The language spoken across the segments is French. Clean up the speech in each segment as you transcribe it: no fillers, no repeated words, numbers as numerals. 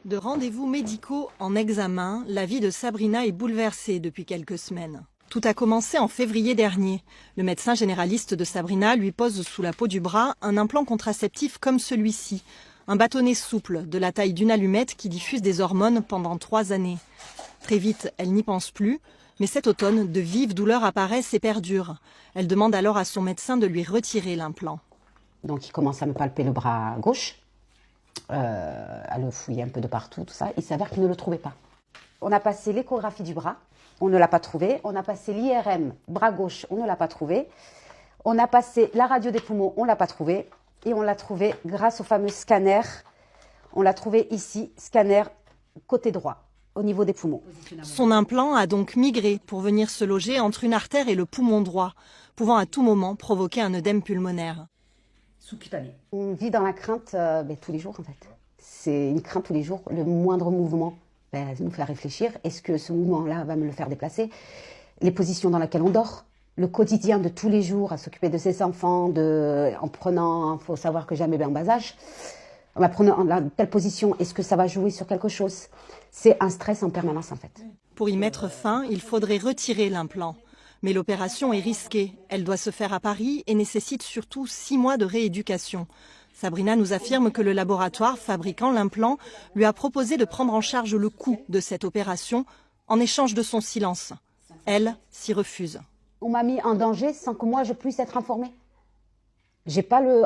De rendez-vous médicaux en examen, la vie de Sabrina est bouleversée depuis quelques semaines. Tout a commencé en février dernier. Le médecin généraliste de Sabrina lui pose sous la peau du bras un implant contraceptif comme celui-ci. Un bâtonnet souple, de la taille d'une allumette qui diffuse des hormones pendant 3 années. Très vite, elle n'y pense plus, mais cet automne, de vives douleurs apparaissent et perdurent. Elle demande alors à son médecin de lui retirer l'implant. Donc il commence à me palper le bras gauche, à le fouiller un peu de partout, tout ça. Il s'avère qu'il ne le trouvait pas. On a passé l'échographie du bras, on ne l'a pas trouvé. On a passé l'IRM, bras gauche, on ne l'a pas trouvé. On a passé la radio des poumons, on ne l'a pas trouvé. Et on l'a trouvé grâce au fameux scanner. On l'a trouvé ici, scanner côté droit, au niveau des poumons. Son implant a donc migré pour venir se loger entre une artère et le poumon droit, pouvant à tout moment provoquer un œdème pulmonaire. Sous-cutané. On vit dans la crainte tous les jours en fait. C'est une crainte tous les jours. Le moindre mouvement nous fait réfléchir. Est-ce que ce mouvement-là va me le faire déplacer? Les positions dans lesquelles on dort. Le quotidien de tous les jours, à s'occuper de ses enfants, en prenant, il faut savoir que j'ai un bébé en bas âge, en prenant telle position, est-ce que ça va jouer sur quelque chose? C'est un stress en permanence en fait. Pour y mettre fin, il faudrait retirer l'implant. Mais l'opération est risquée. Elle doit se faire à Paris et nécessite surtout 6 mois de rééducation. Sabrina nous affirme que le laboratoire fabriquant l'implant lui a proposé de prendre en charge le coût de cette opération en échange de son silence. Elle s'y refuse. On m'a mis en danger sans que moi je puisse être informée. J'ai pas le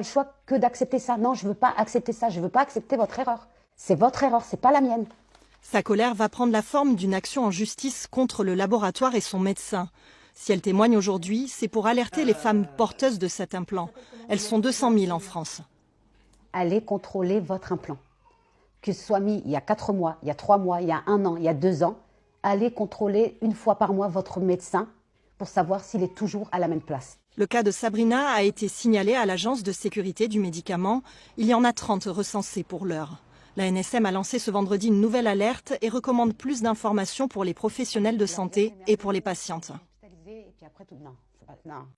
choix que d'accepter ça. Non, je veux pas accepter ça. Je veux pas accepter votre erreur. C'est votre erreur, c'est pas la mienne. Sa colère va prendre la forme d'une action en justice contre le laboratoire et son médecin. Si elle témoigne aujourd'hui, c'est pour alerter les femmes porteuses de cet implant. Elles sont 200 000 en France. Allez contrôler votre implant. Que ce soit mis il y a 4 mois, il y a 3 mois, il y a 1 an, il y a 2 ans, allez contrôler 1 fois par mois votre médecin pour savoir s'il est toujours à la même place. Le cas de Sabrina a été signalé à l'Agence de sécurité du médicament. Il y en a 30 recensés pour l'heure. La NSM a lancé ce vendredi une nouvelle alerte et recommande plus d'informations pour les professionnels de santé et pour les patientes.